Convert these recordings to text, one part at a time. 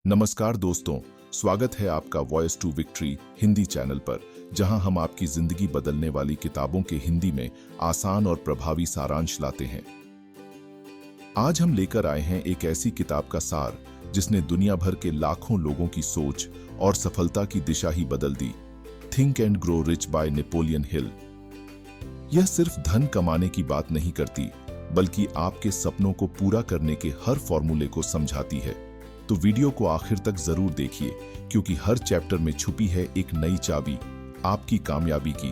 नमस्कार दोस्तों, स्वागत है आपका Voice to Victory Hindi channel पर, जहां हम आपकी जिंदगी बदलने वाली किताबों के हिंदी में आसान और प्रभावी सारांश लाते हैं। आज हम लेकर आए हैं एक ऐसी किताब का सार जिसने दुनिया भर के लाखों लोगों की सोच और सफलता की दिशा ही बदल दी। Think and grow rich by Napoleon Hill. यह सिर्फ धन कमाने की बात नहीं करती, बल्कि आपके सपनों को पूरा करने के हर फॉर्मूले को समझाती है। तो वीडियो को आखिर तक जरूर देखिए, क्योंकि हर चैप्टर में छुपी है एक नई चाबी आपकी कामयाबी की।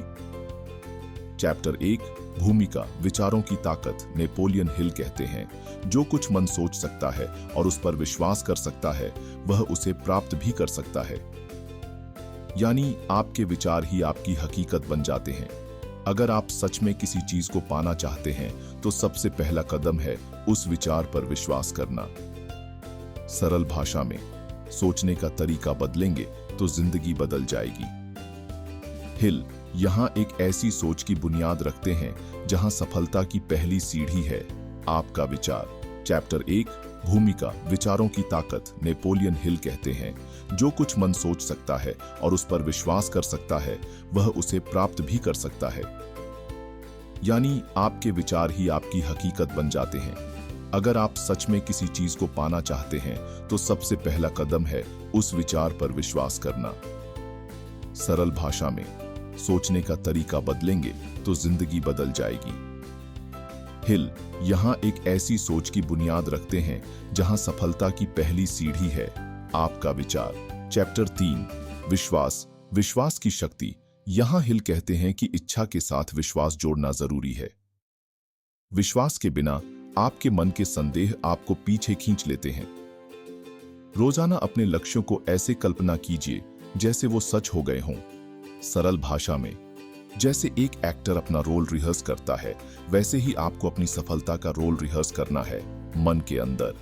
चैप्टर 1, भूमिका, विचारों की ताकत। नेपोलियन हिल कहते हैं, जो कुछ मन सोच सकता है और उस पर विश्वास कर सकता है, वह उसे प्राप्त भी कर सकता है। यानी आपके विचार ही आपकी हकीकत बन जाते हैं। अगर आप सच में किसी चीज को पाना चाहते हैं, तो सबसे पहला कदम है उस विचार पर विश्वास करना। सरल भाषा में, सोचने का तरीका बदलेंगे तो जिंदगी बदल जाएगी। हिल यहां एक ऐसी सोच की बुनियाद रखते हैं जहां सफलता की पहली सीढ़ी है आपका विचार। चैप्टर 1, भूमिका, विचारों की ताकत। नेपोलियन हिल कहते हैं, जो कुछ मन सोच सकता है और उस पर विश्वास कर सकता है, वह उसे प्राप्त भी कर सकता है। यानी आपके विचार ही आपकी हकीकत बन जाते हैं। अगर आप सच में किसी चीज को पाना चाहते हैं, तो सबसे पहला कदम है उस विचार पर विश्वास करना। सरल भाषा में, सोचने का तरीका बदलेंगे तो जिंदगी बदल जाएगी। हिल यहां एक ऐसी सोच की बुनियाद रखते हैं जहां सफलता की पहली सीढ़ी है आपका विचार। चैप्टर 3, विश्वास, विश्वास की शक्ति। यहां हिल कहते हैं कि इच्छा के साथ विश्वास जोड़ना जरूरी है। विश्वास के बिना आपके मन के संदेह आपको पीछे खींच लेते हैं। रोजाना अपने लक्ष्यों को ऐसे कल्पना कीजिए जैसे वो सच हो गए हों। सरल भाषा में, जैसे एक एक्टर अपना रोल रिहर्स करता है, वैसे ही आपको अपनी सफलता का रोल रिहर्स करना है मन के अंदर।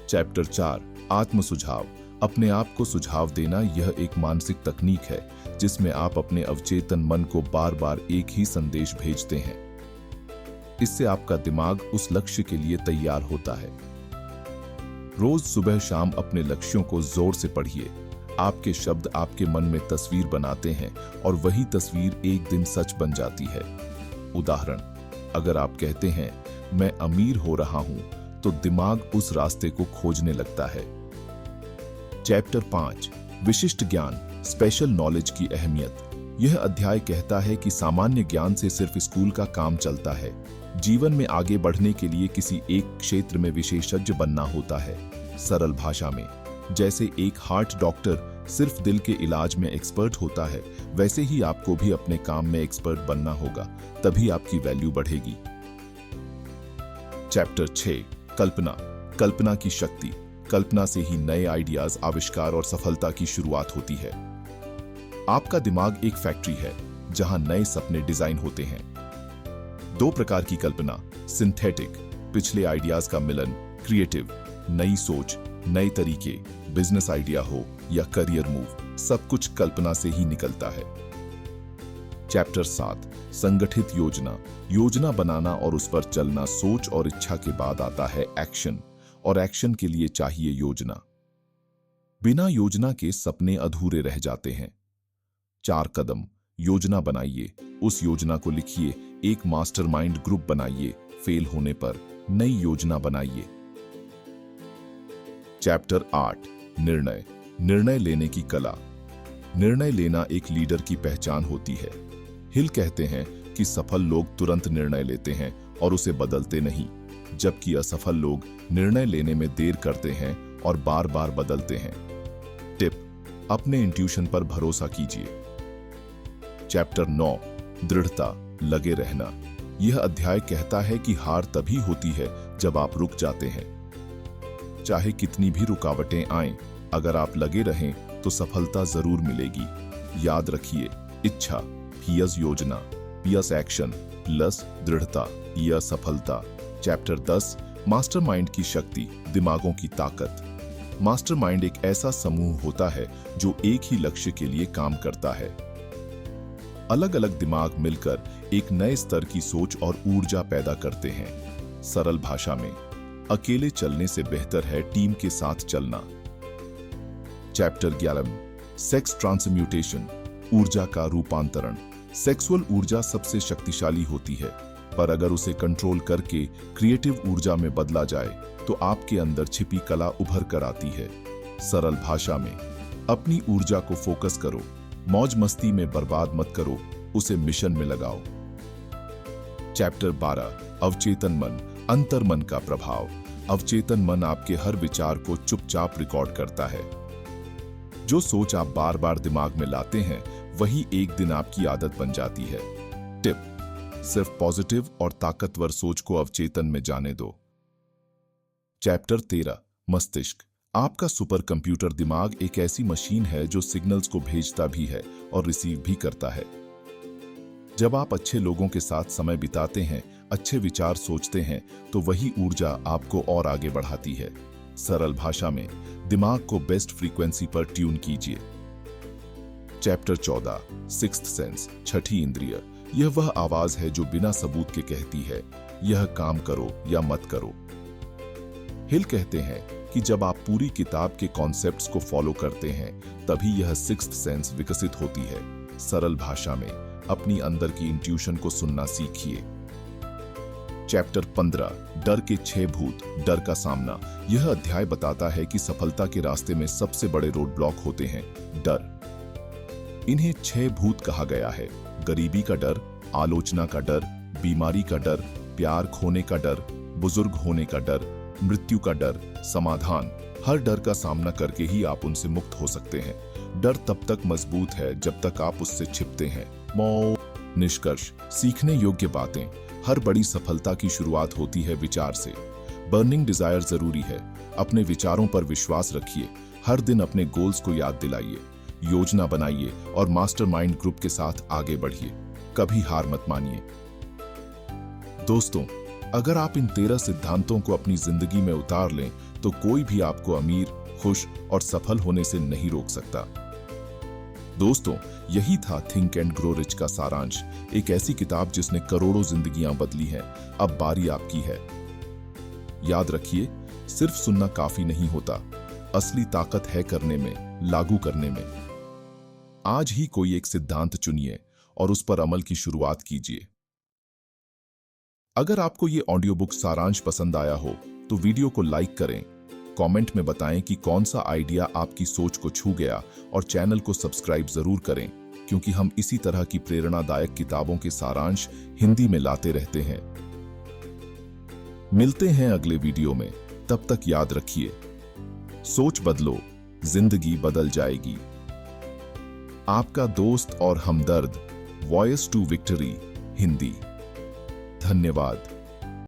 चैप्टर 4, आत्म सुझाव। अपने आप को सुझाव देना यह एक मानसिक तकनीक है जिसमें आप अपने अवचेतन मन को बार बार एक ही संदेश भेजते हैं। इससे आपका दिमाग उस लक्ष्य के लिए तैयार होता है। रोज सुबह शाम अपने लक्ष्यों को जोर से पढ़िए। आपके शब्द आपके मन में तस्वीर बनाते हैं और वही तस्वीर एक दिन सच बन जाती है। उदाहरण, अगर आप कहते हैं मैं अमीर हो रहा हूं, तो दिमाग उस रास्ते को खोजने लगता है। चैप्टर 5, विशिष्ट ज्ञान, स्पेशल नॉलेज की अहमियत। यह अध्याय कहता है कि सामान्य ज्ञान से सिर्फ स्कूल का काम चलता है। जीवन में आगे बढ़ने के लिए किसी एक क्षेत्र में विशेषज्ञ बनना होता है। सरल भाषा में, जैसे एक हार्ट डॉक्टर सिर्फ दिल के इलाज में एक्सपर्ट होता है, वैसे ही आपको भी अपने काम में एक्सपर्ट बनना होगा, तभी आपकी वैल्यू बढ़ेगी। चैप्टर 6, कल्पना, कल्पना की शक्ति। कल्पना से ही नए आइडियाज, आविष्कार और सफलता की शुरुआत होती है। आपका दिमाग एक फैक्ट्री है जहां नए सपने डिजाइन होते हैं। 2 प्रकार की कल्पना, सिंथेटिक, पिछले आइडियाज का मिलन, क्रिएटिव, नई सोच, नए तरीके, बिजनेस आइडिया हो या करियर मूव, सब कुछ कल्पना से ही निकलता है। चैप्टर 7, संगठित योजना, योजना बनाना और उस पर चलना। सोच और इच्छा के बाद आता है एक्शन, और एक्शन के लिए चाहिए योजना। बिना योजना के सपने अधूरे रह जाते हैं। 4 कदम, योजना बनाइए, उस योजना को लिखिए, एक मास्टरमाइंड ग्रुप बनाइए, फेल होने पर नई योजना बनाइए। चैप्टर 8, निर्णय, निर्णय लेने की कला। निर्णय लेना एक लीडर की पहचान होती है। हिल कहते हैं कि सफल लोग तुरंत निर्णय लेते हैं और उसे बदलते नहीं, जबकि असफल लोग निर्णय लेने में देर करते हैं और बार बार बदलते हैं। टिप, अपने इंट्यूशन पर भरोसा कीजिए। चैप्टर 9, दृढ़ता, लगे रहना। यह अध्याय कहता है कि हार तभी होती है जब आप रुक जाते हैं। चाहे कितनी भी रुकावटें आएं, अगर आप लगे रहें तो सफलता जरूर मिलेगी। याद रखिए, इच्छा प्लस योजना प्लस एक्शन प्लस दृढ़ता या सफलता। चैप्टर 10, मास्टरमाइंड की शक्ति, दिमागों की ताकत। मास्टरमाइंड एक ऐसा समूह होता है जो एक ही लक्ष्य के लिए काम करता है। अलग अलग दिमाग मिलकर एक नए स्तर की सोच और ऊर्जा पैदा करते हैं। सरल भाषा में, अकेले चलने से बेहतर है टीम के साथ चलना। चैप्टर 11 सेक्स ट्रांसम्यूटेशन, ऊर्जा का रूपांतरण। सेक्सुअल ऊर्जा सबसे शक्तिशाली होती है, पर अगर उसे कंट्रोल करके क्रिएटिव ऊर्जा में बदला जाए तो आपके अंदर छिपी कला उभर कर आती है। सरल भाषा में, अपनी ऊर्जा को फोकस करो, मौज मस्ती में बर्बाद मत करो, उसे मिशन में लगाओ। चैप्टर 12 अवचेतन मन, अंतर्मन का प्रभाव। अवचेतन मन आपके हर विचार को चुपचाप रिकॉर्ड करता है। जो सोच आप बार बार दिमाग में लाते हैं वही एक दिन आपकी आदत बन जाती है। टिप, सिर्फ पॉजिटिव और ताकतवर सोच को अवचेतन में जाने दो। चैप्टर 13 मस्तिष्क। आपका सुपर कंप्यूटर दिमाग एक ऐसी मशीन है जो सिग्नल्स को भेजता भी है और रिसीव भी करता है। जब आप अच्छे लोगों के साथ समय बिताते हैं, अच्छे विचार सोचते हैं, तो वही ऊर्जा आपको और आगे बढ़ाती है। सरल भाषा में, दिमाग को बेस्ट फ्रीक्वेंसी पर ट्यून कीजिए। चैप्टर 14 सिक्स्थ सेंस, छठी इंद्रिय। यह वह आवाज है जो बिना सबूत के कहती है, यह काम करो या मत करो। हिल कहते हैं कि जब आप पूरी किताब के कॉन्सेप्ट्स को फॉलो करते हैं तभी यह सिक्स्थ सेंस विकसित होती है। सरल भाषा में, अपनी अंदर की इंट्यूशन को सुनना सीखिए। चैप्टर 15 डर के 6 भूत, डर का सामना। यह अध्याय बताता है कि सफलता के रास्ते में सबसे बड़े रोड ब्लॉक होते हैं डर। इन्हें 6 भूत कहा गया है: गरीबी का डर, आलोचना का डर, बीमारी का डर, प्यार खोने का डर, बुजुर्ग होने का डर, मृत्यु का डर, समाधान। हर डर का सामना करके ही आप उनसे मुक्त हो सकते हैं। डर तब तक मजबूत है जब तक आप उससे छिपते हैं। निष्कर्ष, सीखने योग्य बातें। हर बड़ी सफलता की शुरुआत होती है विचार से। बर्निंग डिजायर जरूरी है। अपने विचारों पर विश्वास रखिए। हर दिन अपने गोल्स को याद दिलाइए, योजना बनाइए और मास्टरमाइंड ग्रुप के साथ आगे बढ़िए। कभी हार मत मानिए। दोस्तों, अगर आप इन 13 सिद्धांतों को अपनी जिंदगी में उतार लें तो कोई भी आपको अमीर, खुश और सफल होने से नहीं रोक सकता। दोस्तों, यही था थिंक एंड ग्रो रिच का सारांश। एक ऐसी किताब जिसने करोड़ों जिंदगियां बदली हैं। अब बारी आपकी है। याद रखिए, सिर्फ सुनना काफी नहीं होता, असली ताकत है करने में, लागू करने में। आज ही कोई एक सिद्धांत चुनिए और उस पर अमल की शुरुआत कीजिए। अगर आपको ये ऑडियो बुक सारांश पसंद आया हो तो वीडियो को लाइक करें, कमेंट में बताएं कि कौन सा आइडिया आपकी सोच को छू गया और चैनल को सब्सक्राइब जरूर करें, क्योंकि हम इसी तरह की प्रेरणादायक किताबों के सारांश हिंदी में लाते रहते हैं। मिलते हैं अगले वीडियो में। तब तक याद रखिए, सोच बदलो, जिंदगी बदल जाएगी। आपका दोस्त और हमदर्द, वॉइस टू विक्ट्री हिंदी। धन्यवाद।